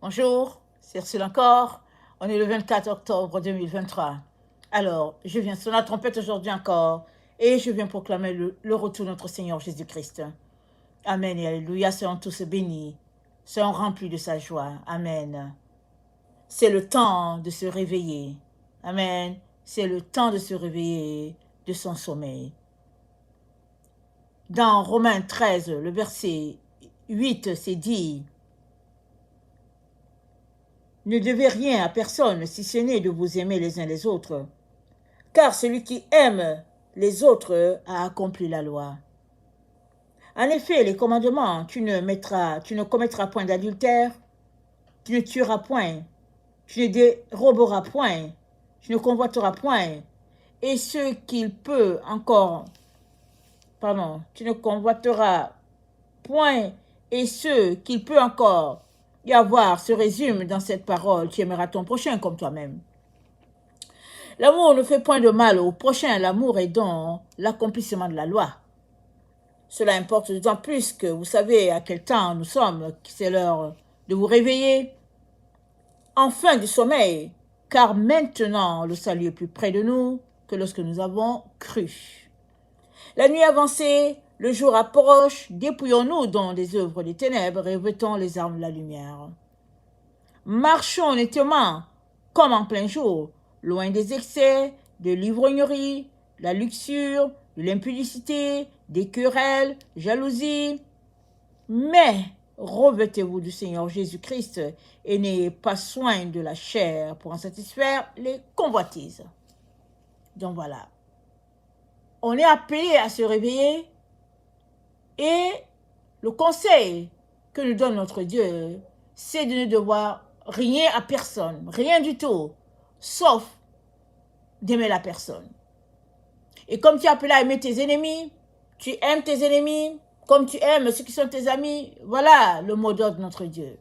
Bonjour, c'est Ursule encore. On est le 24 octobre 2023. Alors, je viens sonner la trompette aujourd'hui encore et je viens proclamer le retour de notre Seigneur Jésus-Christ. Amen et alléluia, soyons tous bénis, soyons remplis de sa joie. Amen. C'est le temps de se réveiller. Amen. C'est le temps de se réveiller de son sommeil. Dans Romains 13, le verset 8, c'est dit: ne devez rien à personne si ce n'est de vous aimer les uns les autres, car celui qui aime les autres a accompli la loi. En effet, les commandements, tu ne commettras point d'adultère, tu ne tueras point, tu ne déroberas point, tu ne convoiteras point, et ce qu'il peut encore, tu ne convoiteras point, et ce qu'il peut encore y avoir se résume dans cette parole: tu aimeras ton prochain comme toi-même. L'amour ne fait point de mal au prochain, l'amour est donc l'accomplissement de la loi. Cela importe d'autant plus que vous savez à quel temps nous sommes, c'est l'heure de vous réveiller, enfin du sommeil, car maintenant le salut est plus près de nous que lorsque nous avons cru. La nuit avancée, le jour approche, dépouillons-nous donc des œuvres des ténèbres et revêtons les armes de la lumière. Marchons honnêtement, comme en plein jour, loin des excès, de l'ivrognerie, de la luxure, de l'impudicité, des querelles, jalousie. Mais revêtez-vous du Seigneur Jésus-Christ et n'ayez pas soin de la chair pour en satisfaire les convoitises. Donc voilà. On est appelé à se réveiller et le conseil que nous donne notre Dieu, c'est de ne devoir rien à personne, rien du tout, sauf d'aimer la personne. Et comme tu es appelé à aimer tes ennemis, tu aimes tes ennemis, comme tu aimes ceux qui sont tes amis, voilà le mot d'ordre de notre Dieu.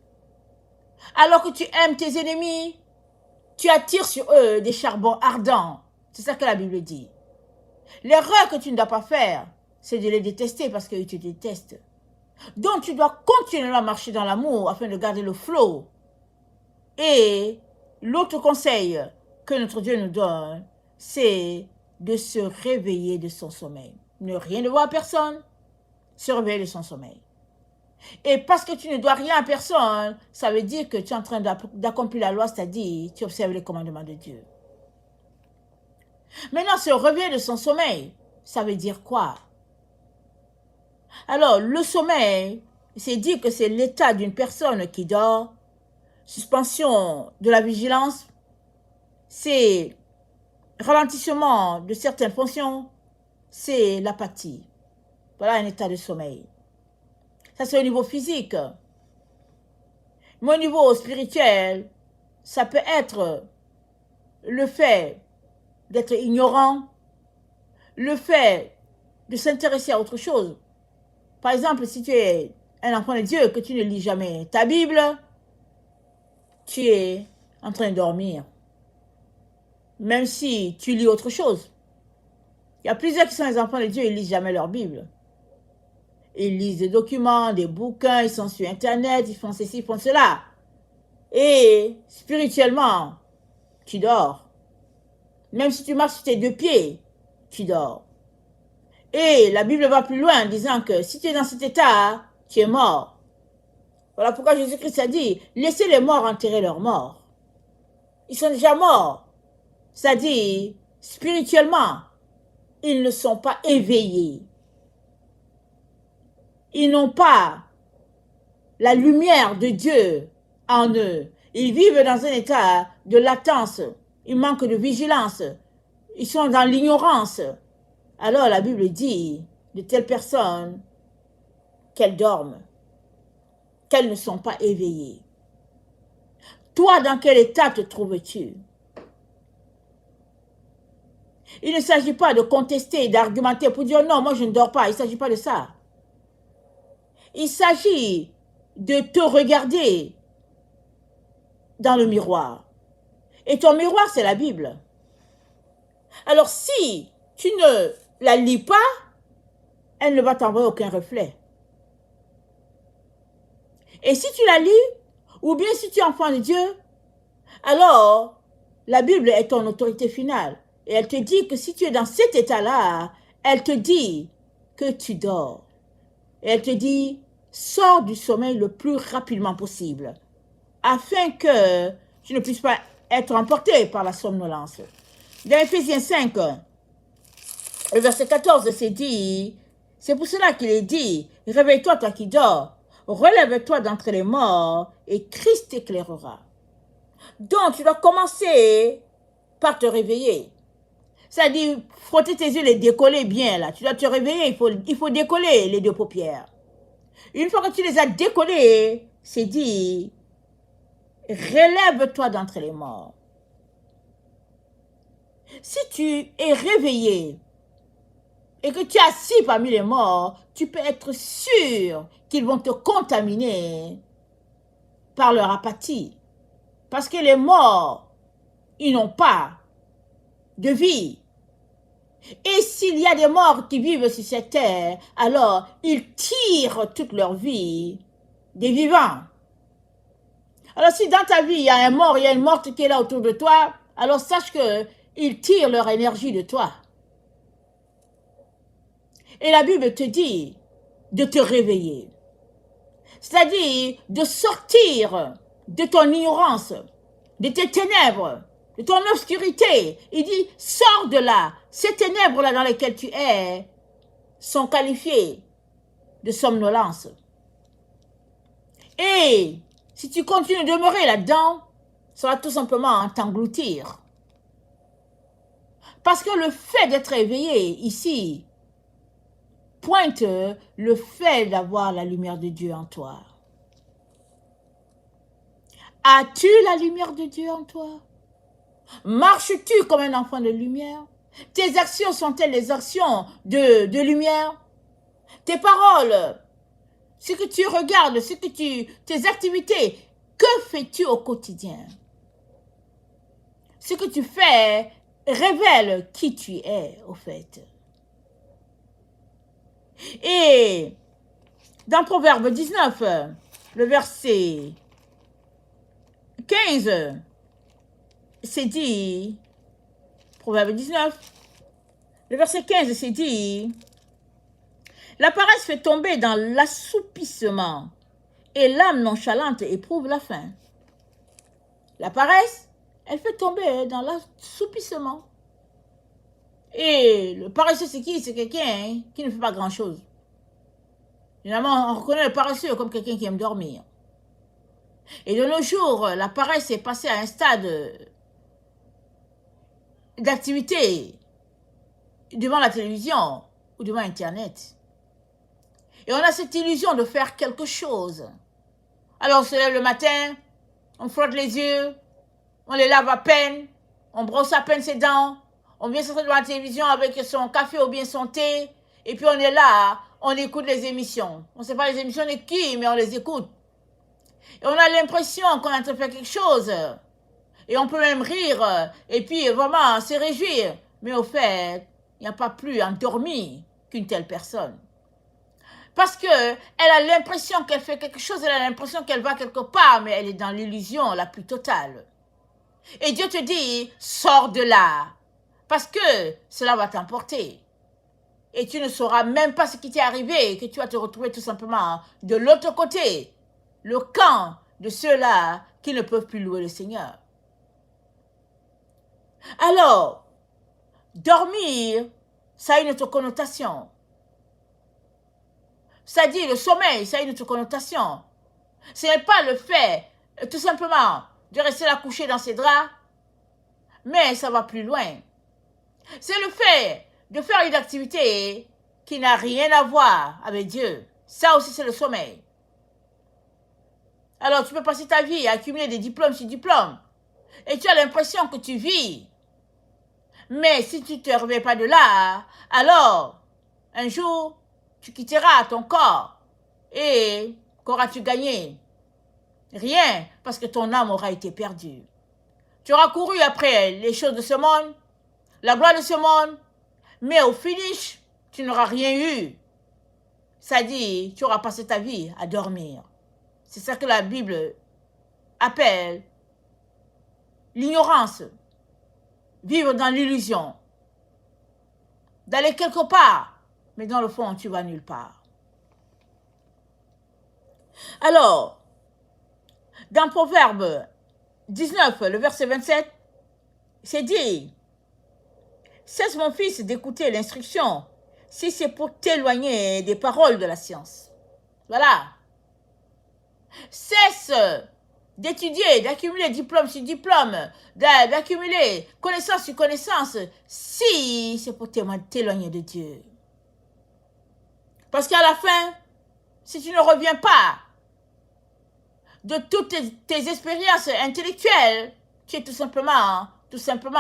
Alors que tu aimes tes ennemis, tu attires sur eux des charbons ardents. C'est ça que la Bible dit. L'erreur que tu ne dois pas faire, c'est de les détester parce qu'ils te détestent. Donc tu dois continuer à marcher dans l'amour afin de garder le flot. Et l'autre conseil que notre Dieu nous donne, c'est de se réveiller de son sommeil. Ne rien devoir à personne, se réveiller de son sommeil. Et parce que tu ne dois rien à personne, ça veut dire que tu es en train d'accomplir la loi, c'est-à-dire tu observes les commandements de Dieu. Maintenant, se réveiller de son sommeil, ça veut dire quoi? Alors, le sommeil, c'est dire que c'est l'état d'une personne qui dort, suspension de la vigilance, c'est ralentissement de certaines fonctions, c'est l'apathie. Voilà un état de sommeil. Ça, c'est au niveau physique. Mais au niveau spirituel, ça peut être le fait d'être ignorant, le fait de s'intéresser à autre chose. Par exemple, si tu es un enfant de Dieu, que tu ne lis jamais ta Bible, tu es en train de dormir. Même si tu lis autre chose. Il y a plusieurs qui sont des enfants de Dieu, ils ne lisent jamais leur Bible. Ils lisent des documents, des bouquins, ils sont sur Internet, ils font ceci, ils font cela. Et spirituellement, tu dors. Même si tu marches sur tes deux pieds, tu dors. Et la Bible va plus loin en disant que si tu es dans cet état, tu es mort. Voilà pourquoi Jésus-Christ a dit, laissez les morts enterrer leurs morts. Ils sont déjà morts. C'est-à-dire, spirituellement, ils ne sont pas éveillés. Ils n'ont pas la lumière de Dieu en eux. Ils vivent dans un état de latence. Ils manquent de vigilance. Ils sont dans l'ignorance. Alors la Bible dit de telles personnes qu'elles dorment, qu'elles ne sont pas éveillées. Toi, dans quel état te trouves-tu? Il ne s'agit pas de contester, d'argumenter pour dire non, moi je ne dors pas. Il ne s'agit pas de ça. Il s'agit de te regarder dans le miroir. Et ton miroir, c'est la Bible. Alors si tu ne la lis pas, elle ne va t'envoyer aucun reflet. Et si tu la lis, Ou bien si tu es enfant de Dieu, alors la Bible est ton autorité finale. Et elle te dit que si tu es dans cet état-là, elle te dit que tu dors. Et elle te dit, sors du sommeil le plus rapidement possible, afin que tu ne puisses pas être emporté par la somnolence. Dans Éphésiens 5, le verset 14, c'est pour cela qu'il est dit, réveille-toi toi qui dors, relève-toi d'entre les morts et Christ t'éclairera. Donc tu dois commencer par te réveiller. C'est-à-dire, frotter tes yeux, les décoller bien là. Tu dois te réveiller, il faut décoller les deux paupières. Une fois que tu les as décollées, c'est dit, relève-toi d'entre les morts. Si tu es réveillé et que tu es assis parmi les morts, tu peux être sûr qu'ils vont te contaminer par leur apathie. Parce que les morts, ils n'ont pas de vie. Et s'il y a des morts qui vivent sur cette terre, alors ils tirent toute leur vie des vivants. Alors si dans ta vie, il y a un mort, il y a une morte qui est là autour de toi, alors sache qu'ils tirent leur énergie de toi. Et la Bible te dit de te réveiller. C'est-à-dire de sortir de ton ignorance, de tes ténèbres, de ton obscurité. Il dit, sors de là. Ces ténèbres-là dans lesquelles tu es sont qualifiées de somnolence. Et si tu continues de demeurer là-dedans, ça va tout simplement t'engloutir. Parce que le fait d'être éveillé ici pointe le fait d'avoir la lumière de Dieu en toi. As-tu la lumière de Dieu en toi? Marches-tu comme un enfant de lumière? Tes actions sont-elles les actions de lumière? Tes paroles, ce que tu regardes, tes activités, que fais-tu au quotidien? Ce que tu fais révèle qui tu es, au fait. Et dans Proverbe 19, le verset 15, c'est dit, Proverbe 19, le verset 15, c'est dit, la paresse fait tomber dans l'assoupissement et l'âme nonchalante éprouve la faim. La paresse, elle fait tomber dans l'assoupissement. Et le paresseux, c'est qui? C'est quelqu'un qui ne fait pas grand-chose. Généralement, on reconnaît le paresseux comme quelqu'un qui aime dormir. Et de nos jours, la paresse est passée à un stade d'activité devant la télévision ou devant Internet. Et on a cette illusion de faire quelque chose. Alors on se lève le matin, on frotte les yeux, on les lave à peine, on brosse à peine ses dents, on vient s'asseoir devant la télévision avec son café ou bien son thé, et puis on est là, on écoute les émissions. On ne sait pas les émissions de qui, mais on les écoute. Et on a l'impression qu'on est en train de faire quelque chose. Et on peut même rire, et puis vraiment se réjouir. Mais au fait, il n'y a pas plus endormi qu'une telle personne. Parce qu'elle a l'impression qu'elle fait quelque chose, elle a l'impression qu'elle va quelque part, mais elle est dans l'illusion la plus totale. Et Dieu te dit, sors de là, parce que cela va t'emporter. Et tu ne sauras même pas ce qui t'est arrivé, que tu vas te retrouver tout simplement de l'autre côté, le camp de ceux-là qui ne peuvent plus louer le Seigneur. Alors, dormir, ça a une autre connotation. C'est-à-dire le sommeil, ça a une autre connotation. Ce n'est pas le fait, tout simplement, de rester là couché dans ses draps, mais ça va plus loin. C'est le fait de faire une activité qui n'a rien à voir avec Dieu. Ça aussi, c'est le sommeil. Alors, tu peux passer ta vie à accumuler des diplômes sur diplômes, et tu as l'impression que tu vis. Mais si tu ne te réveilles pas de là, alors, un jour, tu quitteras ton corps. Et qu'auras-tu gagné? Rien, parce que ton âme aura été perdue. Tu auras couru après les choses de ce monde, la gloire de ce monde, mais au finish, tu n'auras rien eu. Ça dit, tu auras passé ta vie à dormir. C'est ça que la Bible appelle l'ignorance, vivre dans l'illusion, d'aller quelque part, mais dans le fond, tu vas nulle part. Alors, dans Proverbe 19, le verset 27, c'est dit, « Cesse mon fils d'écouter l'instruction, si c'est pour t'éloigner des paroles de la science. » Voilà. Cesse d'étudier, d'accumuler diplôme sur diplôme, d'accumuler connaissance sur connaissance, si c'est pour t'éloigner de Dieu. Parce qu'à la fin, si tu ne reviens pas de toutes tes expériences intellectuelles, tu es tout simplement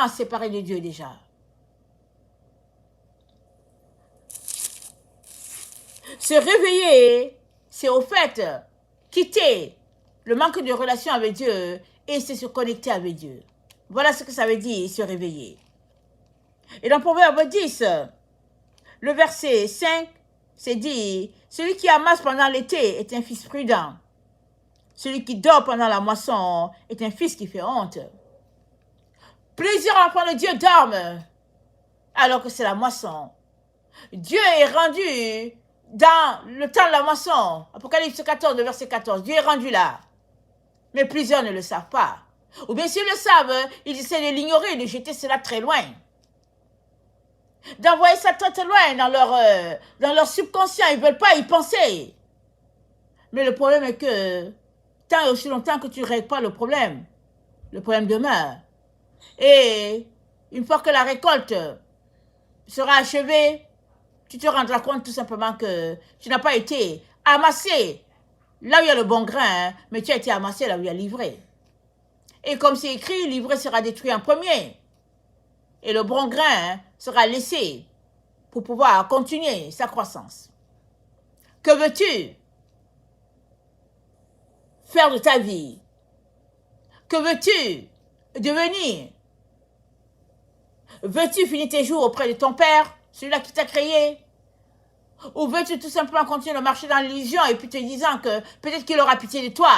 séparé de Dieu déjà. Se réveiller, c'est au fait quitter le manque de relation avec Dieu et c'est se connecter avec Dieu. Voilà ce que ça veut dire, se réveiller. Et dans Proverbe 10, le verset 5, c'est dit, « Celui qui amasse pendant l'été est un fils prudent. Celui qui dort pendant la moisson est un fils qui fait honte. » Plusieurs enfants de Dieu dorment alors que c'est la moisson. Dieu est rendu dans le temps de la moisson. Apocalypse 14, le verset 14. Dieu est rendu là. Mais plusieurs ne le savent pas. Ou bien s'ils le savent, ils essaient de l'ignorer, de jeter cela très loin. D'envoyer ça très loin dans leur subconscient. Ils ne veulent pas y penser. Mais le problème est que tant et aussi longtemps que tu ne règles pas le problème demeure. Et une fois que la récolte sera achevée, tu te rendras compte tout simplement que tu n'as pas été amassé là où il y a le bon grain, mais tu as été amassé là où il y a l'ivré. Et comme c'est écrit, l'ivré sera détruit en premier. Et le bon grain sera laissé pour pouvoir continuer sa croissance. Que veux-tu faire de ta vie? Que veux-tu devenir? Veux-tu finir tes jours auprès de ton Père, celui-là qui t'a créé? Ou veux-tu tout simplement continuer de marcher dans l'illusion et puis te disant que peut-être qu'il aura pitié de toi?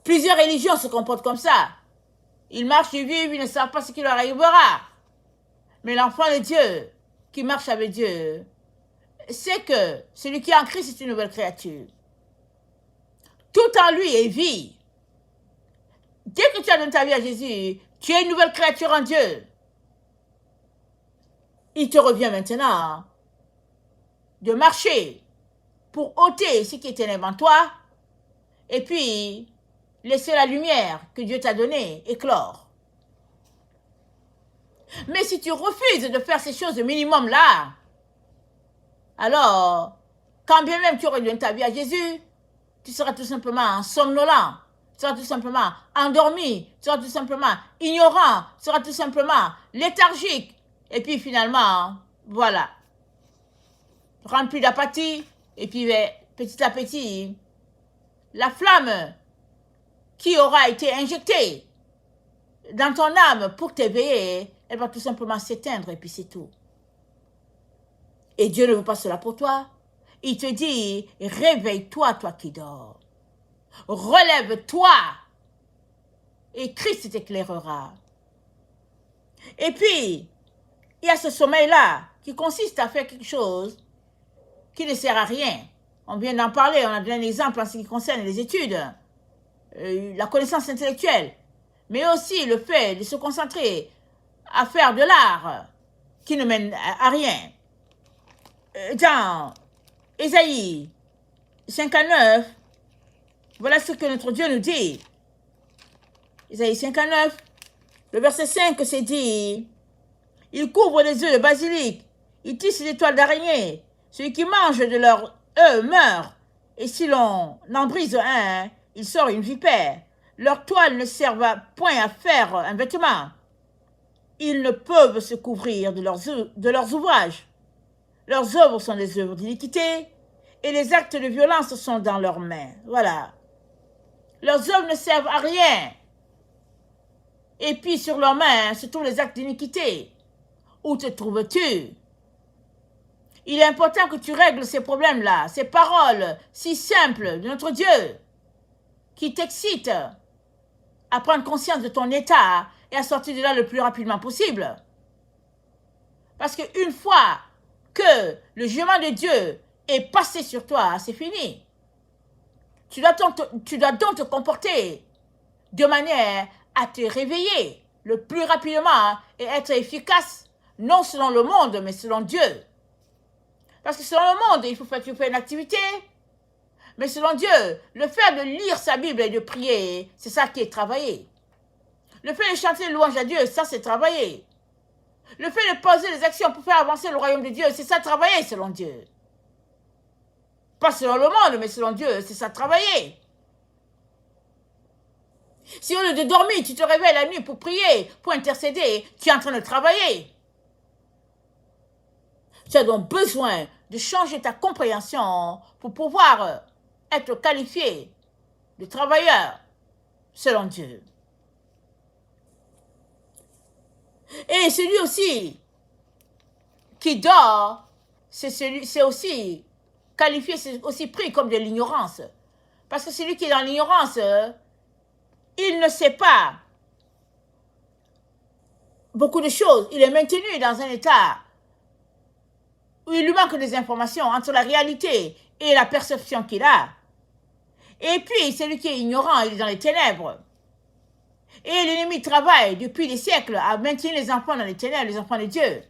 Plusieurs religions se comportent comme ça. Ils marchent, ils vivent, ils ne savent pas ce qui leur arrivera. Mais l'enfant de Dieu qui marche avec Dieu sait que celui qui est en Christ est une nouvelle créature. Tout en lui est vie. Dès que tu as donné ta vie à Jésus, tu es une nouvelle créature en Dieu. Il te revient maintenant de marcher pour ôter ce qui est ténèbres en toi et puis laisser la lumière que Dieu t'a donnée éclore. Mais si tu refuses de faire ces choses de minimum là, alors, quand bien même tu aurais donné ta vie à Jésus, tu seras tout simplement somnolent, tu seras tout simplement endormi, tu seras tout simplement ignorant, tu seras tout simplement léthargique. Et puis finalement, voilà, rempli d'apathie, et puis petit à petit, la flamme qui aura été injectée dans ton âme pour t'éveiller, elle va tout simplement s'éteindre et puis c'est tout. Et Dieu ne veut pas cela pour toi. Il te dit, réveille-toi, toi qui dors. Relève-toi et Christ t'éclairera. Et puis, il y a ce sommeil-là qui consiste à faire quelque chose qui ne sert à rien. On vient d'en parler, on a donné un exemple en ce qui concerne les études, la connaissance intellectuelle, mais aussi le fait de se concentrer à faire de l'art qui ne mène à rien. Dans Ésaïe 59, voilà ce que notre Dieu nous dit. Ésaïe 59, le verset 5, c'est dit, « Ils couvrent les œufs de basilic, ils tissent des toiles d'araignée. Celui qui mange de leurs œufs meurt, et si l'on en brise un, il sort une vipère. Leurs toiles ne servent point à faire un vêtement. Ils ne peuvent se couvrir de leurs ouvrages. Leurs œuvres sont des œuvres d'iniquité, et les actes de violence sont dans leurs mains. » Voilà. Leurs œuvres ne servent à rien. Et puis sur leurs mains se trouvent les actes d'iniquité. Où te trouves-tu? Il est important que tu règles ces problèmes-là, ces paroles si simples de notre Dieu. qui t'excite à prendre conscience de ton état et à sortir de là le plus rapidement possible. Parce qu'une fois que le jugement de Dieu est passé sur toi, c'est fini. Tu dois donc te comporter de manière à te réveiller le plus rapidement et être efficace, non selon le monde, mais selon Dieu. Parce que selon le monde, il faut faire une activité, mais selon Dieu, le fait de lire sa Bible et de prier, c'est ça qui est travaillé. Le fait de chanter louange à Dieu, ça c'est travailler. Le fait de poser des actions pour faire avancer le royaume de Dieu, c'est ça travailler selon Dieu. Pas selon le monde, mais selon Dieu, c'est ça travailler. Si au lieu de dormir, tu te réveilles la nuit pour prier, pour intercéder, tu es en train de travailler. Tu as donc besoin de changer ta compréhension pour pouvoir être qualifié de travailleur selon Dieu. Et celui aussi qui dort, c'est aussi qualifié, c'est aussi pris comme de l'ignorance. Parce que celui qui est dans l'ignorance, il ne sait pas beaucoup de choses. Il est maintenu dans un état où il lui manque des informations entre la réalité et la perception qu'il a. Et puis, celui qui est ignorant, il est dans les ténèbres. Et l'ennemi travaille depuis des siècles à maintenir les enfants dans les ténèbres, les enfants de Dieu.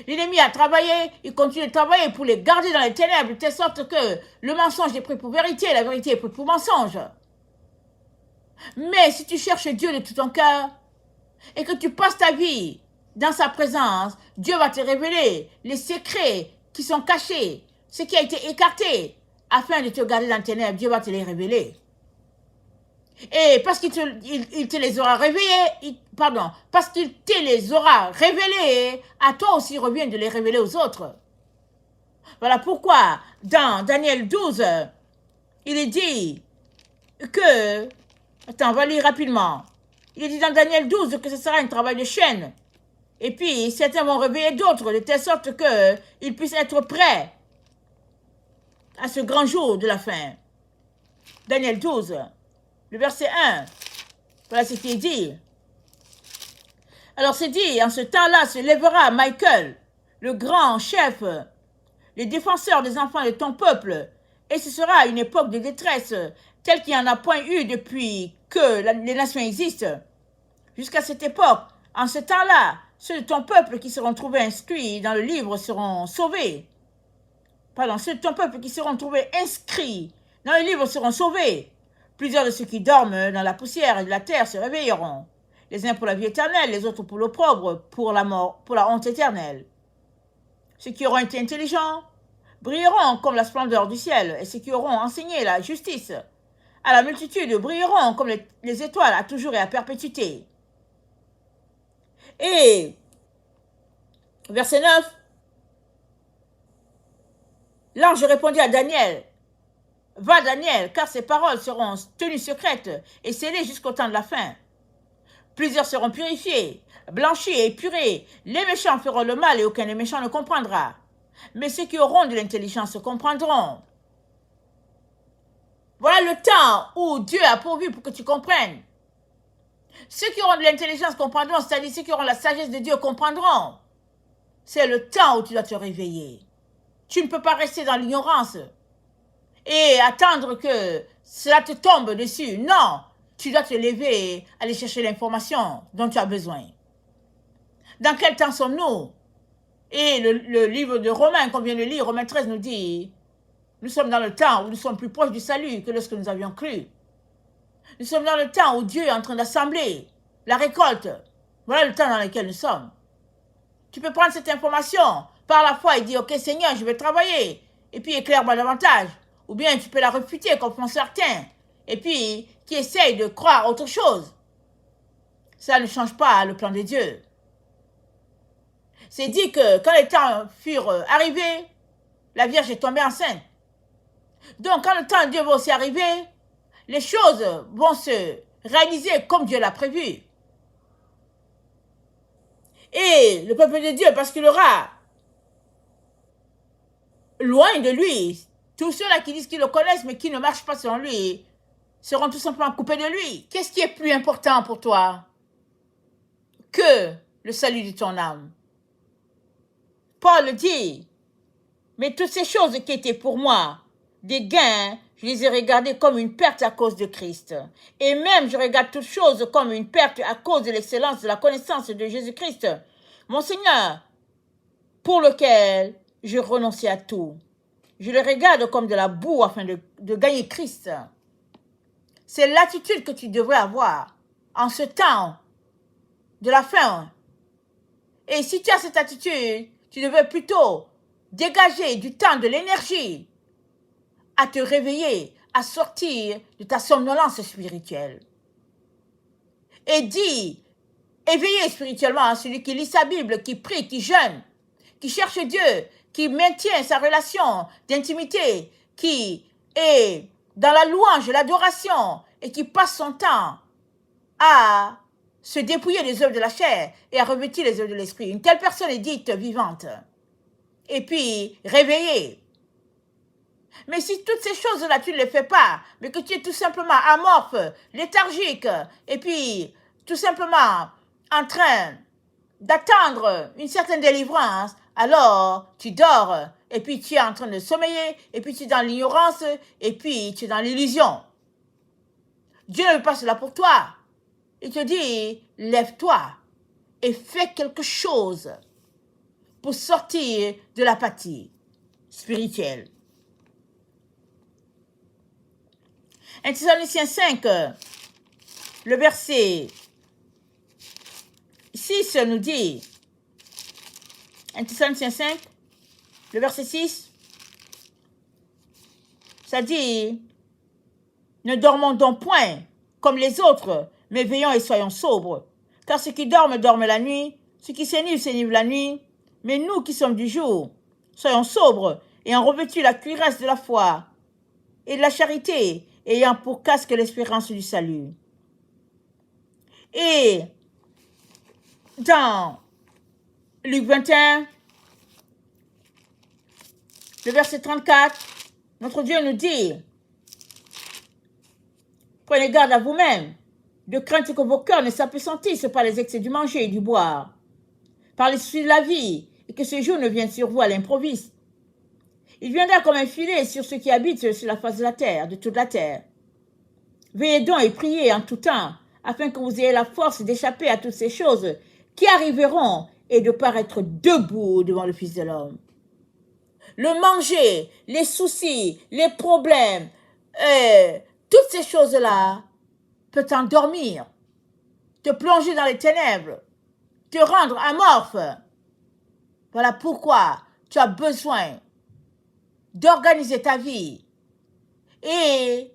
L'ennemi a travaillé, il continue de travailler pour les garder dans les ténèbres, de telle sorte que le mensonge est pris pour vérité, la vérité est prise pour mensonge. Mais si tu cherches Dieu de tout ton cœur et que tu passes ta vie dans sa présence, Dieu va te révéler les secrets qui sont cachés, ce qui a été écarté, afin de te garder dans les ténèbres. Dieu va te les révéler. Et parce qu'il te les aura révélés, parce qu'il te les aura révélés, à toi aussi revient de les révéler aux autres. Voilà pourquoi, dans Daniel 12, il est dit que, attends, on va lire rapidement. Il est dit dans Daniel 12 que ce sera un travail de chaîne. Et puis, certains vont réveiller d'autres, de telle sorte qu'ils puissent être prêts à ce grand jour de la fin. Daniel 12. Le verset 1, voilà ce qui est dit. Alors c'est dit, en ce temps-là se lèvera Michael, le grand chef, les défenseurs des enfants de ton peuple, et ce sera une époque de détresse, telle qu'il n'y en a point eu depuis que les nations existent. Jusqu'à cette époque, en ce temps-là, ceux de ton peuple qui seront trouvés inscrits dans le livre seront sauvés. Ceux de ton peuple qui seront trouvés inscrits dans le livre seront sauvés. Plusieurs de ceux qui dorment dans la poussière de la terre se réveilleront, les uns pour la vie éternelle, les autres pour l'opprobre, pour la mort, pour la honte éternelle. Ceux qui auront été intelligents brilleront comme la splendeur du ciel, et ceux qui auront enseigné la justice à la multitude brilleront comme les étoiles à toujours et à perpétuité. Et, verset 9, l'ange répondit à Daniel, « Va Daniel, car ces paroles seront tenues secrètes et scellées jusqu'au temps de la fin. Plusieurs seront purifiés, blanchis et épurés. Les méchants feront le mal et aucun des méchants ne comprendra. Mais ceux qui auront de l'intelligence comprendront. » Voilà le temps où Dieu a pourvu pour que tu comprennes. Ceux qui auront de l'intelligence comprendront, c'est-à-dire ceux qui auront la sagesse de Dieu comprendront. C'est le temps où tu dois te réveiller. Tu ne peux pas rester dans l'ignorance et attendre que cela te tombe dessus. Non, tu dois te lever et aller chercher l'information dont tu as besoin. Dans quel temps sommes-nous? Et le livre de Romains qu'on vient de lire, Romains 13 nous dit, nous sommes dans le temps où nous sommes plus proches du salut que lorsque nous avions cru. Nous sommes dans le temps où Dieu est en train d'assembler la récolte. Voilà le temps dans lequel nous sommes. Tu peux prendre cette information par la foi et dire, ok Seigneur, je vais travailler. Et puis éclaire-moi davantage. Ou bien tu peux la refuter comme font certains. Et puis qui essayent de croire autre chose. Ça ne change pas le plan de Dieu. C'est dit que quand les temps furent arrivés, la Vierge est tombée enceinte. Donc quand le temps de Dieu va aussi arriver, les choses vont se réaliser comme Dieu l'a prévu. Et le peuple de Dieu, parce qu'il aura loin de lui tous ceux-là qui disent qu'ils le connaissent mais qui ne marchent pas selon lui, seront tout simplement coupés de lui. Qu'est-ce qui est plus important pour toi que le salut de ton âme? Paul dit, mais toutes ces choses qui étaient pour moi des gains, je les ai regardées comme une perte à cause de Christ. Et même je regarde toutes choses comme une perte à cause de l'excellence de la connaissance de Jésus-Christ, mon Seigneur, pour lequel je renonçais à tout. Je le regarde comme de la boue afin de gagner Christ. C'est l'attitude que tu devrais avoir en ce temps de la fin. Et si tu as cette attitude, tu devrais plutôt dégager du temps, de l'énergie à te réveiller, à sortir de ta somnolence spirituelle. Et dis, éveillé spirituellement à celui qui lit sa Bible, qui prie, qui jeûne, qui cherche Dieu, qui maintient sa relation d'intimité, qui est dans la louange, l'adoration, et qui passe son temps à se dépouiller des œuvres de la chair et à revêtir les œuvres de l'esprit. Une telle personne est dite vivante. Et puis, réveillée. Mais si toutes ces choses-là, tu ne les fais pas, mais que tu es tout simplement amorphe, léthargique, et puis tout simplement en train d'attendre une certaine délivrance, alors tu dors, et puis tu es en train de sommeiller, et puis tu es dans l'ignorance, et puis tu es dans l'illusion. Dieu ne veut pas cela pour toi. Il te dit, lève-toi et fais quelque chose pour sortir de l'apathie spirituelle. 1 Thessaloniciens 5, le verset 6 nous dit, 1 Thessaloniciens 5, le verset 6, ça dit, ne dormons donc point comme les autres, mais veillons et soyons sobres. Car ceux qui dorment, dorment la nuit, ceux qui s'énivrent, s'énivrent la nuit. Mais nous qui sommes du jour, soyons sobres, ayant revêtu la cuirasse de la foi et de la charité, ayant pour casque l'espérance du salut. Et dans Luc 21, le verset 34, notre Dieu nous dit, prenez garde à vous-même, de crainte que vos cœurs ne s'apesanttissent par les excès du manger et du boire, par les soucis de la vie, et que ce jour ne vienne sur vous à l'improviste. Il viendra comme un filet sur ceux qui habitent sur la face de la terre, de toute la terre. Veillez donc et priez en tout temps, afin que vous ayez la force d'échapper à toutes ces choses qui arriveront et de paraître debout devant le Fils de l'homme. Le manger, les soucis, les problèmes, toutes ces choses-là peuvent t'endormir, te plonger dans les ténèbres, te rendre amorphe. Voilà pourquoi tu as besoin d'organiser ta vie et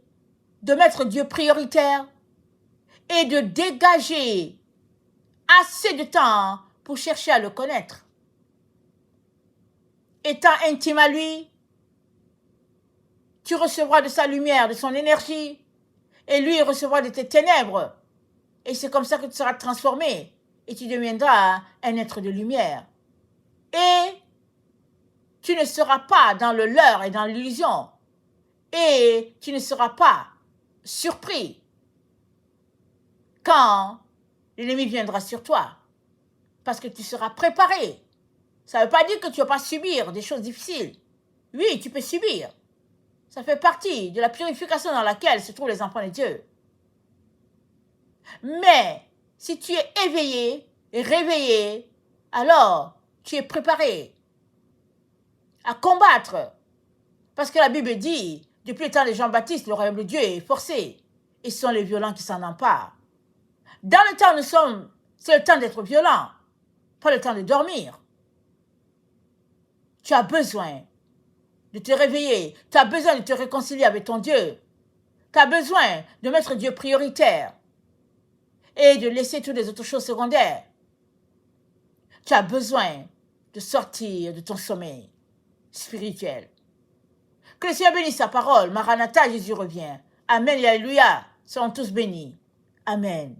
de mettre Dieu prioritaire et de dégager assez de temps pour chercher à le connaître. Étant intime à lui, tu recevras de sa lumière, de son énergie, et lui recevra de tes ténèbres. Et c'est comme ça que tu seras transformé, et tu deviendras un être de lumière. Et tu ne seras pas dans le leurre et dans l'illusion, et tu ne seras pas surpris quand l'ennemi viendra sur toi, parce que tu seras préparé. Ça ne veut pas dire que tu ne vas pas subir des choses difficiles. Oui, tu peux subir. Ça fait partie de la purification dans laquelle se trouvent les enfants de Dieu. Mais si tu es éveillé et réveillé, alors tu es préparé à combattre. Parce que la Bible dit, depuis le temps de Jean-Baptiste, le royaume de Dieu est forcé. Et ce sont les violents qui s'en emparent. Dans le temps où nous sommes, c'est le temps d'être violent, pas le temps de dormir. Tu as besoin de te réveiller. Tu as besoin de te réconcilier avec ton Dieu. Tu as besoin de mettre Dieu prioritaire et de laisser toutes les autres choses secondaires. Tu as besoin de sortir de ton sommeil spirituel. Que le Seigneur bénisse sa parole. Maranatha, Jésus revient. Amen et alléluia. Seront tous bénis. Amen.